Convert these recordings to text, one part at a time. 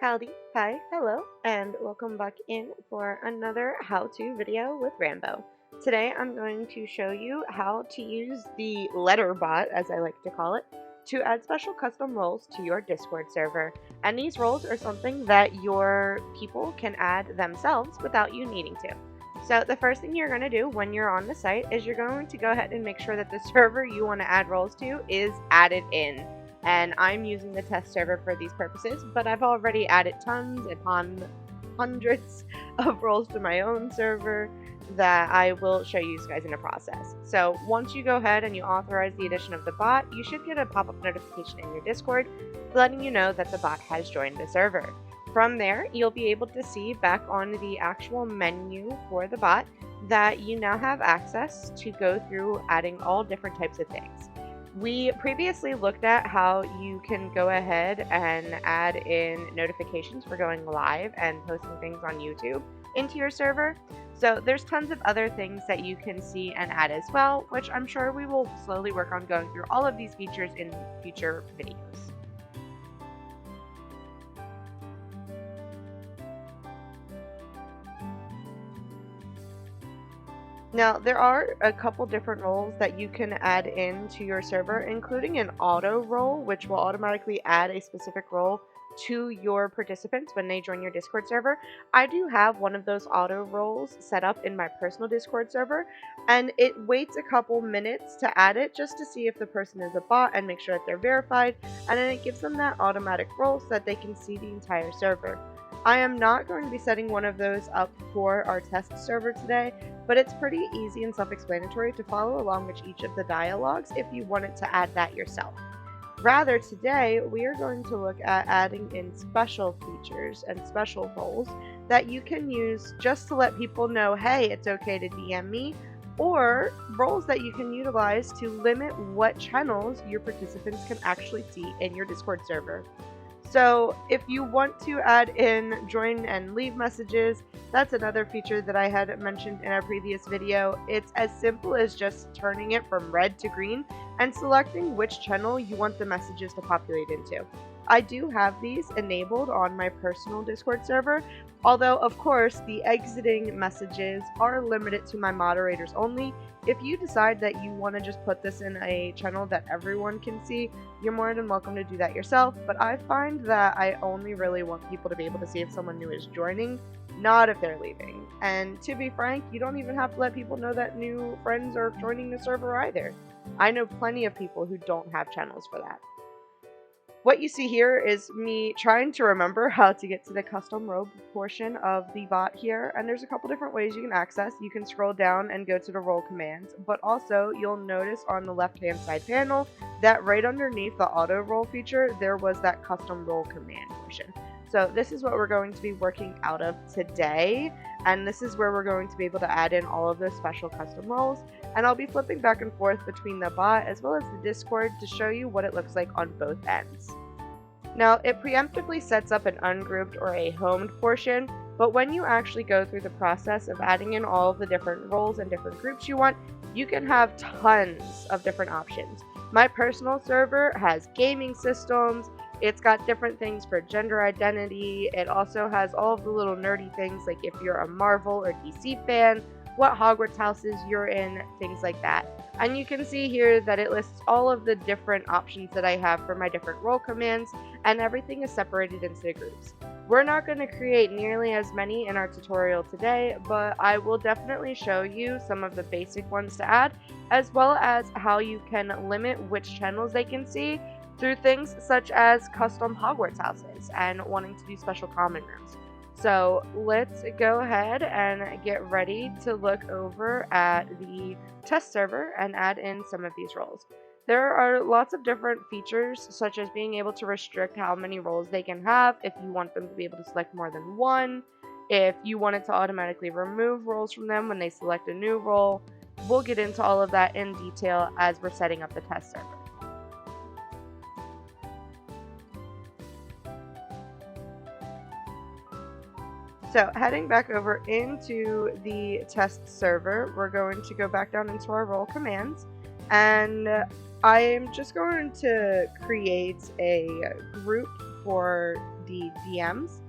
Howdy, hi, hello, and welcome back in for another how-to video with Rambo. Today I'm going to show you how to use the letter bot, as I like to call it, to add special custom roles to your Discord server. And these roles are something that your people can add themselves without you needing to. So the first thing you're going to do when you're on the site is you're going to go ahead and make sure that the server you want to add roles to is added in. And I'm using the test server for these purposes, but I've already added tons upon hundreds of roles to my own server that I will show you guys in the process. So once you go ahead and you authorize the addition of the bot, you should get a pop-up notification in your Discord letting you know that the bot has joined the server. From there, you'll be able to see back on the actual menu for the bot that you now have access to go through adding all different types of things. We previously looked at how you can go ahead and add in notifications for going live and posting things on YouTube into your server. So there's tons of other things that you can see and add as well, which I'm sure we will slowly work on going through all of these features in future videos. Now, there are a couple different roles that you can add into your server, including an auto role, which will automatically add a specific role to your participants when they join your Discord server. I do have one of those auto roles set up in my personal Discord server, and it waits a couple minutes to add it just to see if the person is a bot and make sure that they're verified, and then it gives them that automatic role so that they can see the entire server. I am not going to be setting one of those up for our test server today, but it's pretty easy and self-explanatory to follow along with each of the dialogues if you wanted to add that yourself. Rather, today we are going to look at adding in special features and special roles that you can use just to let people know, hey, it's okay to DM me, or roles that you can utilize to limit what channels your participants can actually see in your Discord server. So if you want to add in join and leave messages, that's another feature that I had mentioned in a previous video. It's as simple as just turning it from red to green and selecting which channel you want the messages to populate into. I do have these enabled on my personal Discord server, although of course the exiting messages are limited to my moderators only. If you decide that you want to just put this in a channel that everyone can see, you're more than welcome to do that yourself, but I find that I only really want people to be able to see if someone new is joining, not if they're leaving. And to be frank, you don't even have to let people know that new friends are joining the server either. I know plenty of people who don't have channels for that. What you see here is me trying to remember how to get to the custom robe portion of the bot here, and there's a couple different ways you can access. You can scroll down and go to the role commands, but also you'll notice on the left hand side panel that right underneath the auto role feature there was that custom role command portion. So this is what we're going to be working out of today, and this is where we're going to be able to add in all of those special custom roles, and I'll be flipping back and forth between the bot as well as the Discord to show you what it looks like on both ends. Now, it preemptively sets up an ungrouped or a homed portion, but when you actually go through the process of adding in all of the different roles and different groups you want, you can have tons of different options. My personal server has gaming systems, it's got different things for gender identity, it also has all of the little nerdy things like if you're a Marvel or DC fan, what Hogwarts houses you're in, things like that. And you can see here that it lists all of the different options that I have for my different role commands, and everything is separated into the groups. We're not going to create nearly as many in our tutorial today, but I will definitely show you some of the basic ones to add, as well as how you can limit which channels they can see through things such as custom Hogwarts houses and wanting to do special common rooms. So let's go ahead and get ready to look over at the test server and add in some of these roles. There are lots of different features, such as being able to restrict how many roles they can have if you want them to be able to select more than one, if you wanted to automatically remove roles from them when they select a new role. We'll get into all of that in detail as we're setting up the test server. So heading back over into the test server, we're going to go back down into our role commands, and I'm just going to create a group for the DMs.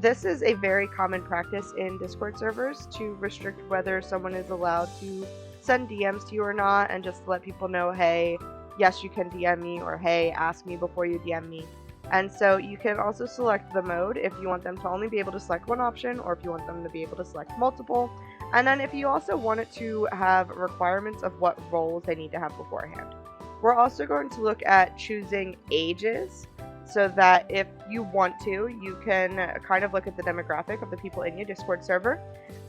This is a very common practice in Discord servers to restrict whether someone is allowed to send DMs to you or not, and just let people know, hey, yes, you can DM me, or hey, ask me before you DM me. And so you can also select the mode if you want them to only be able to select one option, or if you want them to be able to select multiple. And then if you also want it to have requirements of what roles they need to have beforehand. We're also going to look at choosing ages, so that if you want to, you can kind of look at the demographic of the people in your Discord server.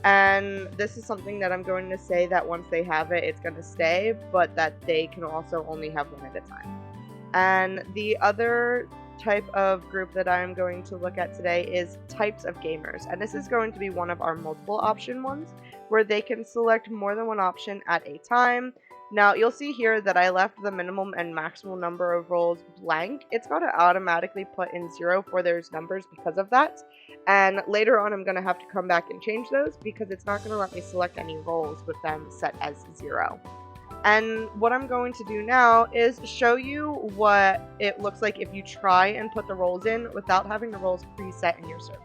And this is something that I'm going to say that once they have it, it's going to stay, but that they can also only have one at a time. And the other type of group that I'm going to look at today is types of gamers. And this is going to be one of our multiple option ones, where they can select more than one option at a time. Now, you'll see here that I left the minimum and maximum number of roles blank. It's going to automatically put in 0 for those numbers because of that. And later on, I'm going to have to come back and change those because it's not going to let me select any roles with them set as 0. And what I'm going to do now is show you what it looks like if you try and put the roles in without having the roles preset in your server.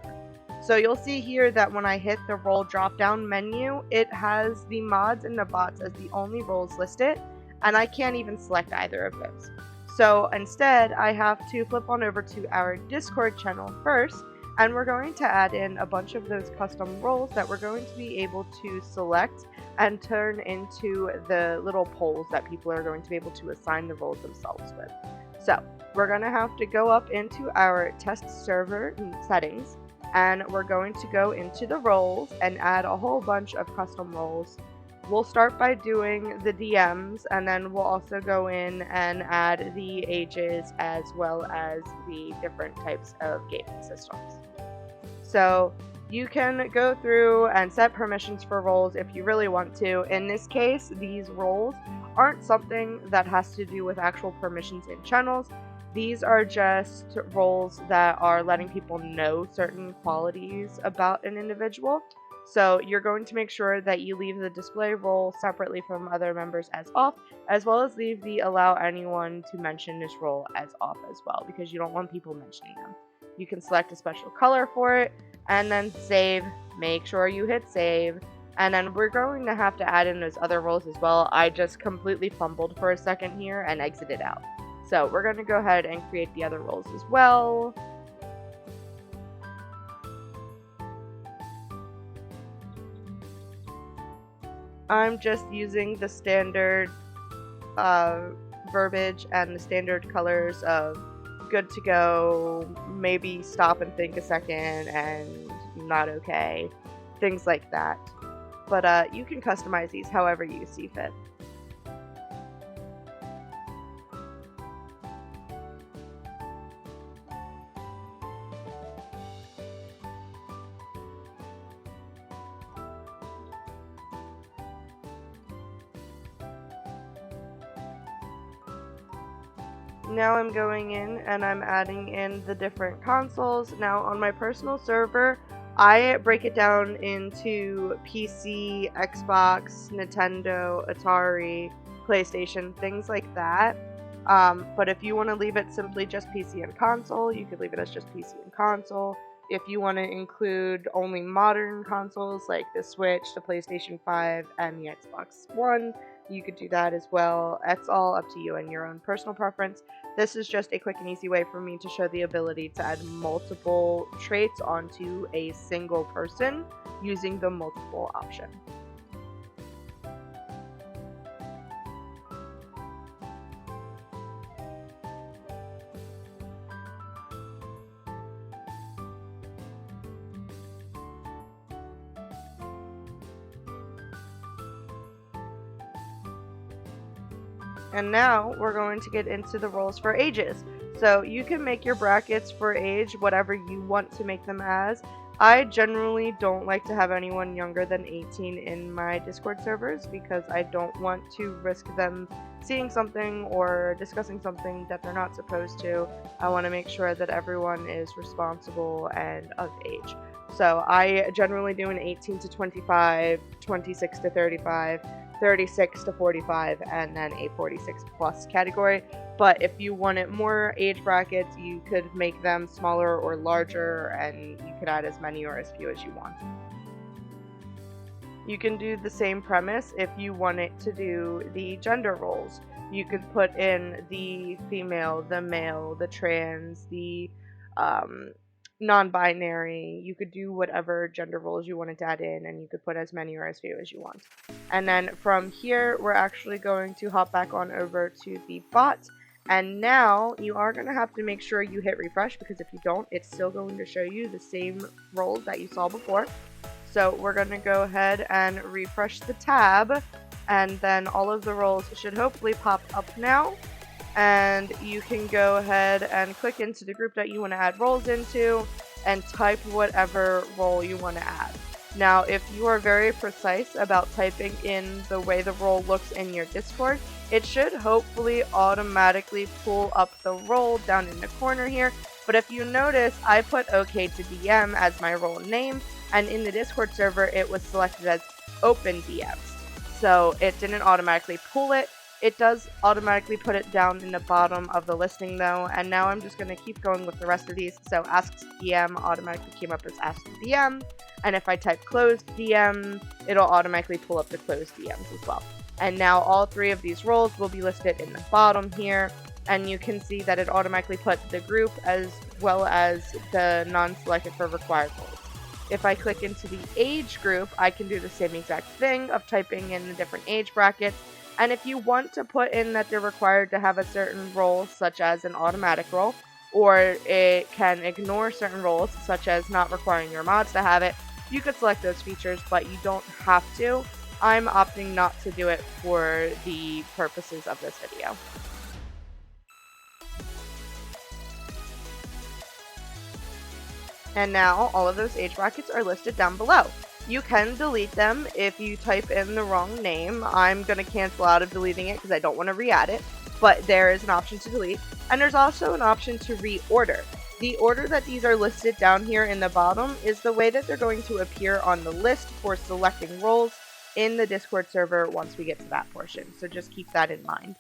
So you'll see here that when I hit the role drop down menu, it has the mods and the bots as the only roles listed, and I can't even select either of those. So instead, I have to flip on over to our Discord channel first, and we're going to add in a bunch of those custom roles that we're going to be able to select and turn into the little polls that people are going to be able to assign the roles themselves with. So we're going to have to go up into our test server settings, and we're going to go into the roles and add a whole bunch of custom roles. We'll start by doing the DMs, and then we'll also go in and add the ages as well as the different types of gaming systems. So you can go through and set permissions for roles if you really want to. In this case, these roles aren't something that has to do with actual permissions in channels. These are just roles that are letting people know certain qualities about an individual. So you're going to make sure that you leave the display role separately from other members as off, as well as leave the allow anyone to mention this role as off as well, because you don't want people mentioning them. You can select a special color for it, and then save. Make sure you hit save. And then we're going to have to add in those other roles as well. I just completely fumbled for a second here and exited out. So we're going to go ahead and create the other roles as well. I'm just using the standard verbiage and the standard colors of good to go, maybe stop and think a second, and not okay, things like that. But you can customize these however you see fit. Now I'm going in and I'm adding in the different consoles. Now on my personal server, I break it down into PC, Xbox, Nintendo, Atari, PlayStation, things like that. But if you want to leave it simply just PC and console, you could leave it as just PC and console. If you want to include only modern consoles like the Switch, the PlayStation 5, and the Xbox One, you could do that as well. It's all up to you and your own personal preference. This is just a quick and easy way for me to show the ability to add multiple traits onto a single person using the multiple option. And now we're going to get into the roles for ages. So you can make your brackets for age whatever you want to make them as. I generally don't like to have anyone younger than 18 in my Discord servers because I don't want to risk them seeing something or discussing something that they're not supposed to. I want to make sure that everyone is responsible and of age. So I generally do an 18 to 25, 26 to 35, 36 to 45 and then a 46 plus category. But if you wanted more age brackets, you could make them smaller or larger, and you could add as many or as few as you want. You can do the same premise if you wanted to do the gender roles. You could put in the female, the male, the trans, the non-binary. You could do whatever gender roles you wanted to add in, and you could put as many or as few as you want. And then from here, we're actually going to hop back on over to the bot. And now you are going to have to make sure you hit refresh, because if you don't, it's still going to show you the same roles that you saw before. So we're going to go ahead and refresh the tab, and then all of the roles should hopefully pop up now. And you can go ahead and click into the group that you want to add roles into and type whatever role you want to add. Now, if you are very precise about typing in the way the role looks in your Discord, it should hopefully automatically pull up the role down in the corner here. But if you notice, I put OK to DM as my role name, and in the Discord server, it was selected as Open DMs. So it didn't automatically pull it. It does automatically put it down in the bottom of the listing though, and now I'm just going to keep going with the rest of these. So Ask DM automatically came up as Ask DM, and if I type Closed DM, it'll automatically pull up the closed DMs as well. And now all three of these roles will be listed in the bottom here, and you can see that it automatically put the group as well as the non-selected for required roles. If I click into the age group, I can do the same exact thing of typing in the different age brackets. And if you want to put in that they're required to have a certain role, such as an automatic role, or it can ignore certain roles, such as not requiring your mods to have it, you could select those features, but you don't have to. I'm opting not to do it for the purposes of this video. And now all of those age brackets are listed down below. You can delete them if you type in the wrong name. I'm going to cancel out of deleting it because I don't want to re-add it, but there is an option to delete. And there's also an option to reorder. The order that these are listed down here in the bottom is the way that they're going to appear on the list for selecting roles in the Discord server once we get to that portion. So just keep that in mind.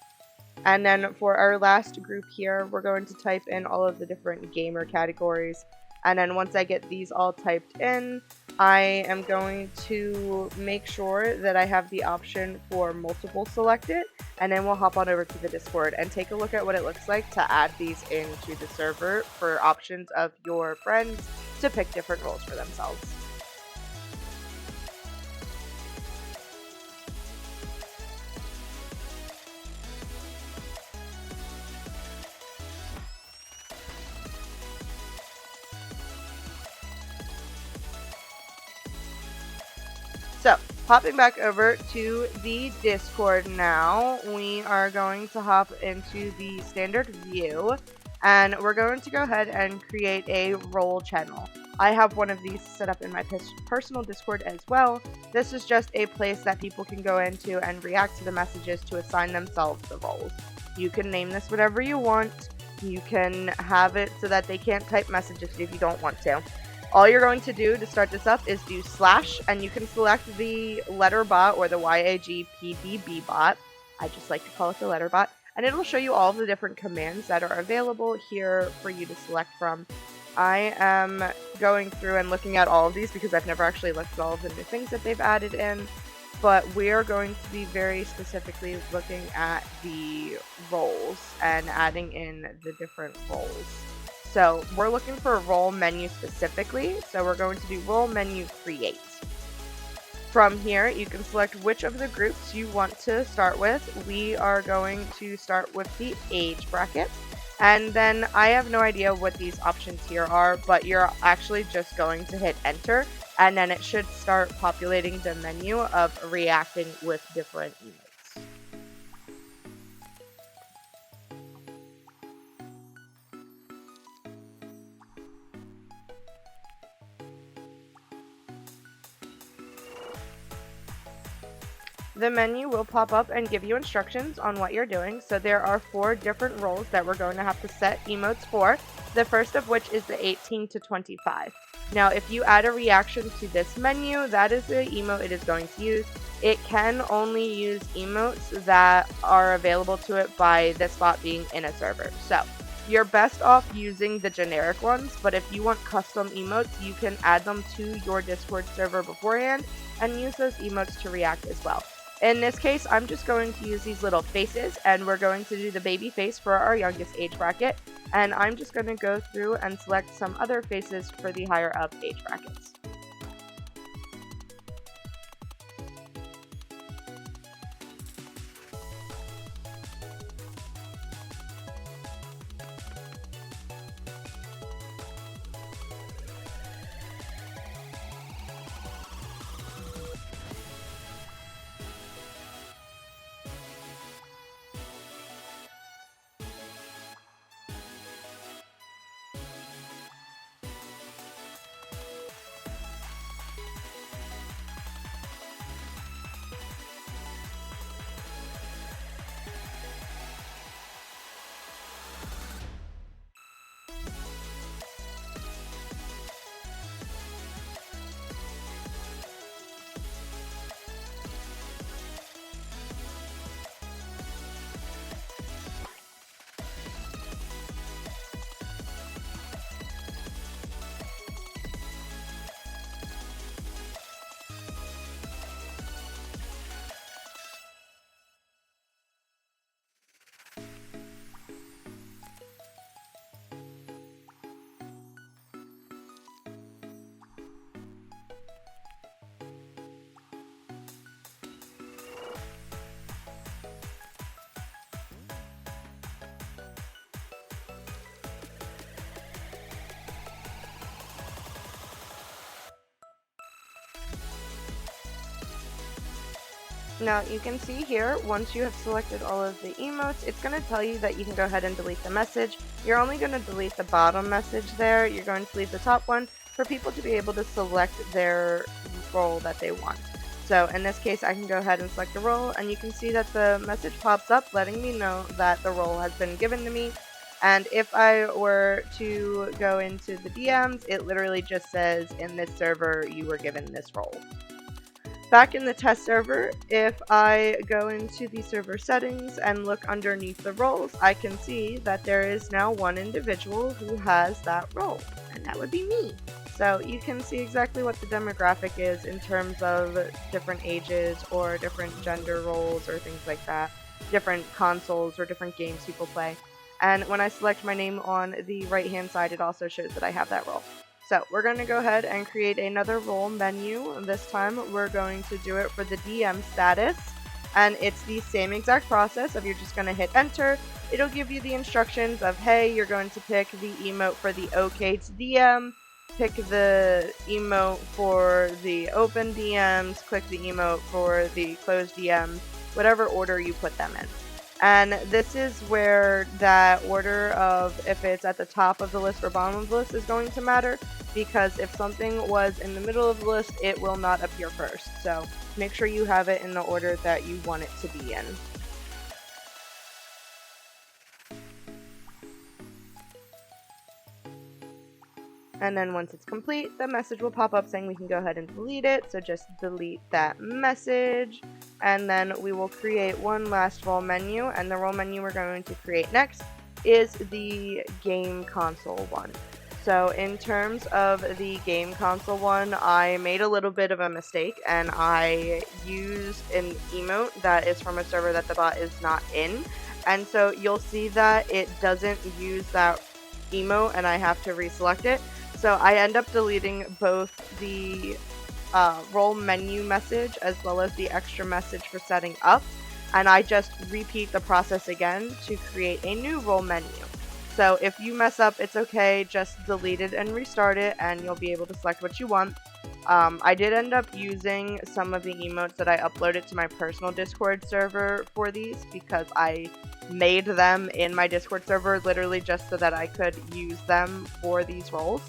And then for our last group here, we're going to type in all of the different gamer categories. And then once I get these all typed in, I am going to make sure that I have the option for multiple selected, and then we'll hop on over to the Discord and take a look at what it looks like to add these into the server for options of your friends to pick different roles for themselves. So, hopping back over to the Discord now, we are going to hop into the standard view, and we're going to go ahead and create a role channel. I have one of these set up in my personal Discord as well. This is just a place that people can go into and react to the messages to assign themselves the roles. You can name this whatever you want. You can have it so that they can't type messages if you don't want to. All you're going to do to start this up is do / and you can select the letter bot or the YAGPDB bot. I just like to call it the letter bot. And it'll show you all of the different commands that are available here for you to select from. I am going through and looking at all of these because I've never actually looked at all of the new things that they've added in. But we are going to be very specifically looking at the roles and adding in the different roles. So we're looking for a role menu specifically, so we're going to do role menu create. From here, you can select which of the groups you want to start with. We are going to start with the age bracket, and then I have no idea what these options here are, but you're actually just going to hit enter, and then it should start populating the menu of reacting with different emotes. The menu will pop up and give you instructions on what you're doing. So there are 4 different roles that we're going to have to set emotes for. The first of which is the 18 to 25. Now, if you add a reaction to this menu, that is the emote it is going to use. It can only use emotes that are available to it by this bot being in a server. So, you're best off using the generic ones, but if you want custom emotes, you can add them to your Discord server beforehand and use those emotes to react as well. In this case, I'm just going to use these little faces, and we're going to do the baby face for our youngest age bracket, and I'm just going to go through and select some other faces for the higher up age brackets. Now you can see here, once you have selected all of the emotes, it's going to tell you that you can go ahead and delete the message. You're only going to delete the bottom message there. You're going to leave the top one for people to be able to select their role that they want. So in this case, I can go ahead and select a role, and you can see that the message pops up letting me know that the role has been given to me. And if I were to go into the DMs, it literally just says, in this server, you were given this role. Back in the test server, if I go into the server settings and look underneath the roles, I can see that there is now one individual who has that role, and that would be me. So you can see exactly what the demographic is in terms of different ages or different gender roles or things like that, different consoles or different games people play. And when I select my name on the right hand side, it also shows that I have that role. So we're going to go ahead and create another role menu. This time we're going to do it for the DM status. And it's the same exact process of you're just going to hit enter. It'll give you the instructions of, hey, you're going to pick the emote for the OK to DM, pick the emote for the open DMs, click the emote for the closed DMs, whatever order you put them in. And this is where that order of if it's at the top of the list or bottom of the list is going to matter, because if something was in the middle of the list, it will not appear first. So make sure you have it in the order that you want it to be in. And then once it's complete, the message will pop up saying we can go ahead and delete it. So just delete that message. And then we will create one last role menu. And the role menu we're going to create next is the game console one. So in terms of the game console one, I made a little bit of a mistake and I used an emote that is from a server that the bot is not in. And so you'll see that it doesn't use that emote and I have to reselect it. So I end up deleting both the role menu message as well as the extra message for setting up, and I just repeat the process again to create a new role menu. So if you mess up, it's okay, just delete it and restart it and you'll be able to select what you want. I did end up using some of the emotes that I uploaded to my personal Discord server for these because I made them in my Discord server literally just so that I could use them for these roles.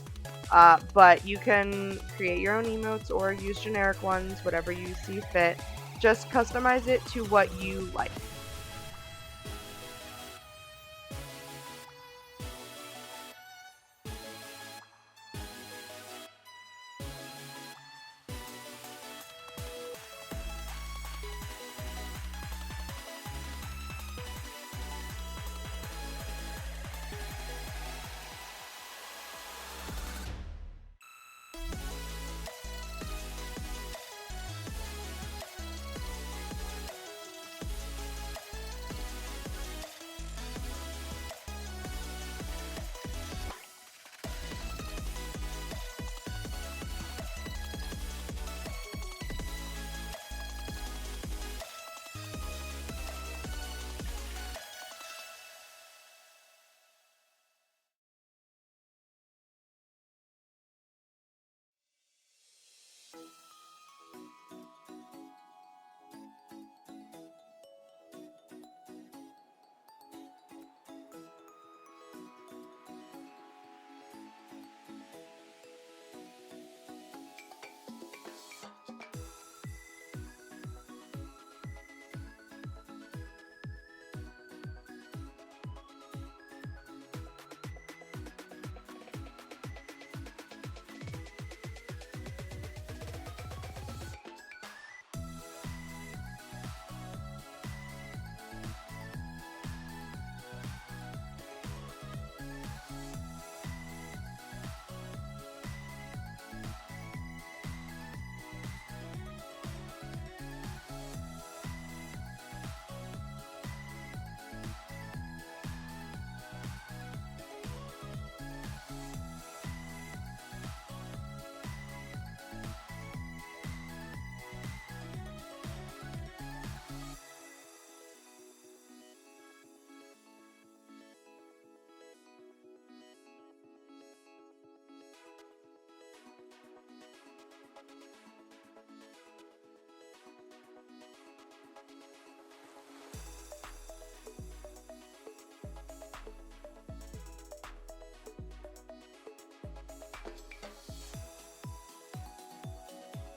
But you can create your own emotes or use generic ones, whatever you see fit. Just customize it to what you like.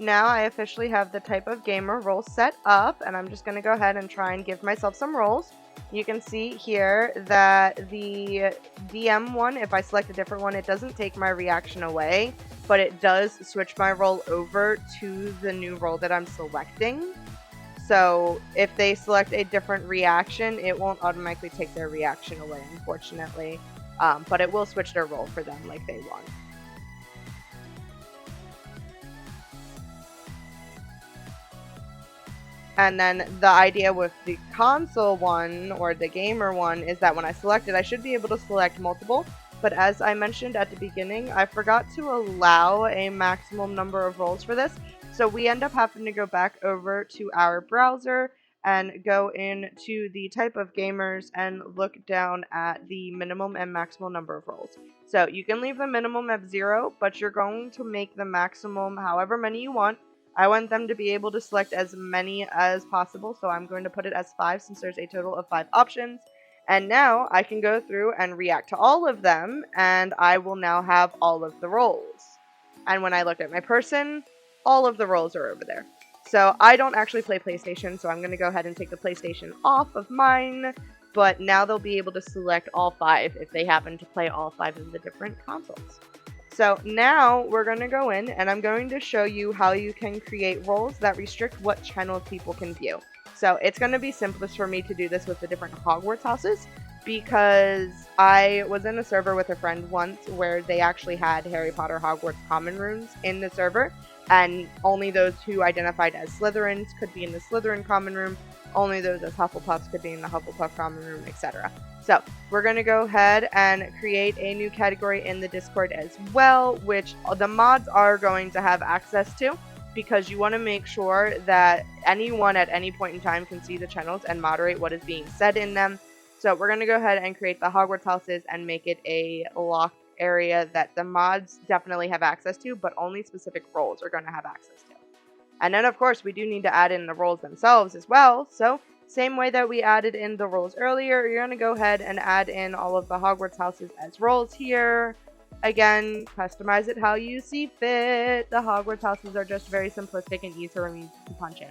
now I officially have the type of gamer role set up, and I'm just going to go ahead and try and give myself some roles. You can see here that the DM one, if I select a different one, it doesn't take my reaction away, but it does switch my role over to the new role that I'm selecting. So if they select a different reaction, it won't automatically take their reaction away, unfortunately. But it will switch their role for them like they want. And then the idea with the console one or the gamer one is that when I select it, I should be able to select multiple. But as I mentioned at the beginning, I forgot to allow a maximum number of roles for this. So we end up having to go back over to our browser and go into the type of gamers and look down at the minimum and maximum number of roles. So you can leave the minimum at 0, but you're going to make the maximum however many you want. I want them to be able to select as many as possible, so I'm going to put it as 5 since there's a total of 5 options. And now I can go through and react to all of them, and I will now have all of the roles. And when I look at my person, all of the roles are over there. So I don't actually play PlayStation, so I'm going to go ahead and take the PlayStation off of mine. But now they'll be able to select all 5 if they happen to play all 5 of the different consoles. So now we're going to go in and I'm going to show you how you can create roles that restrict what channels people can view. So it's going to be simplest for me to do this with the different Hogwarts houses because I was in a server with a friend once where they actually had Harry Potter Hogwarts common rooms in the server, and only those who identified as Slytherins could be in the Slytherin common room, only those as Hufflepuffs could be in the Hufflepuff common room, etc. So we're going to go ahead and create a new category in the Discord as well, which the mods are going to have access to, because you want to make sure that anyone at any point in time can see the channels and moderate what is being said in them. So we're going to go ahead and create the Hogwarts houses and make it a locked area that the mods definitely have access to, but only specific roles are going to have access to. And then, of course, we do need to add in the roles themselves as well. So same way that we added in the roles earlier, you're going to go ahead and add in all of the Hogwarts houses as roles here. Again, customize it how you see fit. The Hogwarts houses are just very simplistic and easy for me to punch in.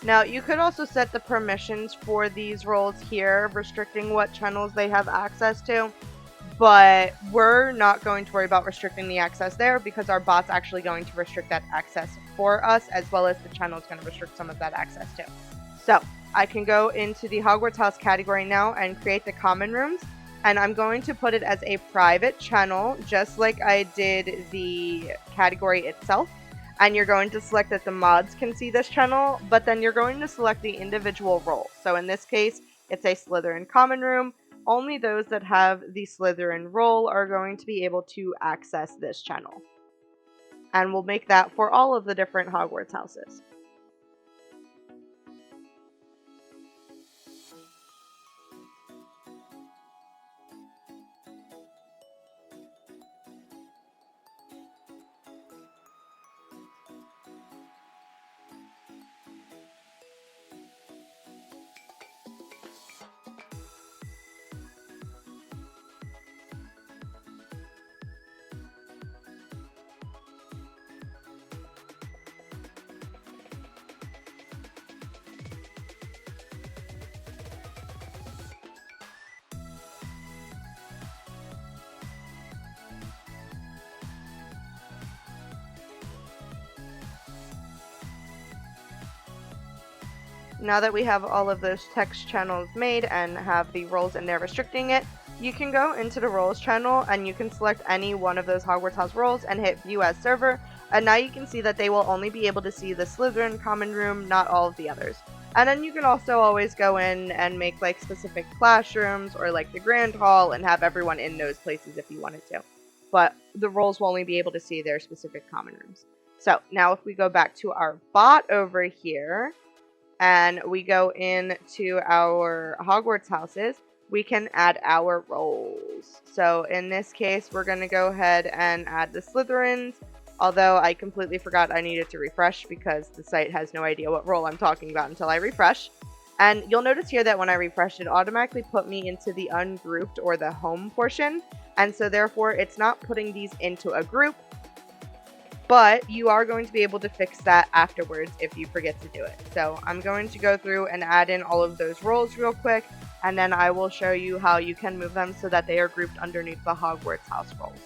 Now, you could also set the permissions for these roles here, restricting what channels they have access to, but we're not going to worry about restricting the access there because our bot's actually going to restrict that access for us, as well as the channel is going to restrict some of that access too. So I can go into the Hogwarts House category now and create the common rooms, and I'm going to put it as a private channel, just like I did the category itself. And you're going to select that the mods can see this channel, but then you're going to select the individual role. So in this case, it's a Slytherin common room. Only those that have the Slytherin role are going to be able to access this channel. And we'll make that for all of the different Hogwarts houses. Now that we have all of those text channels made and have the roles in there restricting it, you can go into the roles channel and you can select any one of those Hogwarts House roles and hit view as server, and now you can see that they will only be able to see the Slytherin common room, not all of the others. And then you can also always go in and make like specific classrooms or like the Grand Hall and have everyone in those places if you wanted to. But the roles will only be able to see their specific common rooms. So now if we go back to our bot over here, and we go into our Hogwarts houses, we can add our roles. So in this case, we're going to go ahead and add the Slytherins. although I completely forgot I needed to refresh because the site has no idea what role I'm talking about until I refresh. And you'll notice here that when I refresh, it automatically put me into the ungrouped or the home portion. And so therefore, it's not putting these into a group, but you are going to be able to fix that afterwards if you forget to do it. So I'm going to go through and add in all of those roles real quick, and then I will show you how you can move them so that they are grouped underneath the Hogwarts house roles.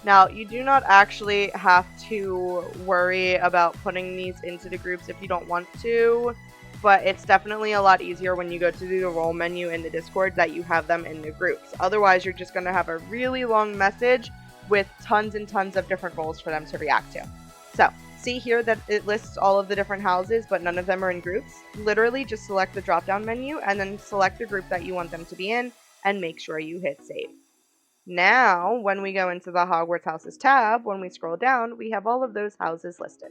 Now, you do not actually have to worry about putting these into the groups if you don't want to, but it's definitely a lot easier when you go to the role menu in the Discord that you have them in the groups. Otherwise, you're just going to have a really long message with tons and tons of different roles for them to react to. So, see here that it lists all of the different houses, but none of them are in groups. Literally, just select the drop-down menu and then select the group that you want them to be in and make sure you hit save. Now, when we go into the Hogwarts Houses tab, when we scroll down, we have all of those houses listed.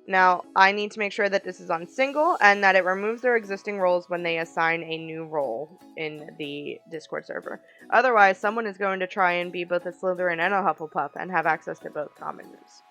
Now, I need to make sure that this is on single and that it removes their existing roles when they assign a new role in the Discord server. Otherwise, someone is going to try and be both a Slytherin and a Hufflepuff and have access to both common moves.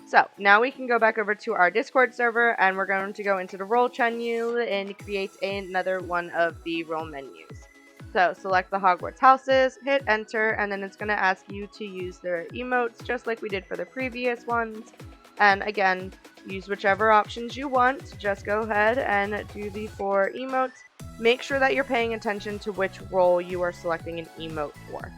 So, now we can go back over to our Discord server and we're going to go into the role menu and create another one of the role menus. So, select the Hogwarts houses, hit enter, and then it's going to ask you to use their emotes just like we did for the previous ones. And again, use whichever options you want. Just go ahead and do the 4 emotes. Make sure that you're paying attention to which role you are selecting an emote for.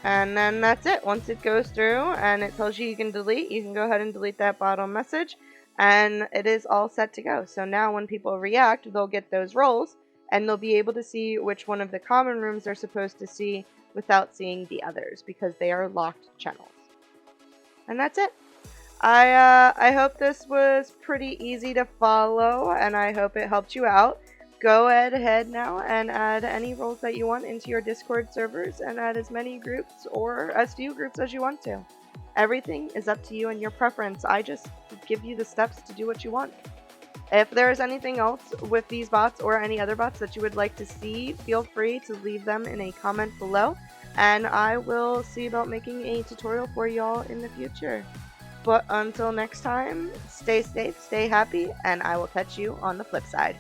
And then that's it. Once it goes through and it tells you you can delete, you can go ahead and delete that bottom message. And it is all set to go. So now when people react, they'll get those roles and they'll be able to see which one of the common rooms they're supposed to see without seeing the others because they are locked channels. And that's it. I hope this was pretty easy to follow and I hope it helped you out. Go ahead now and add any roles that you want into your Discord servers and add as many groups or as few groups as you want to. Everything is up to you and your preference. I just give you the steps to do what you want. If there is anything else with these bots or any other bots that you would like to see, feel free to leave them in a comment below and I will see about making a tutorial for y'all in the future. But until next time, stay safe, stay happy, and I will catch you on the flip side.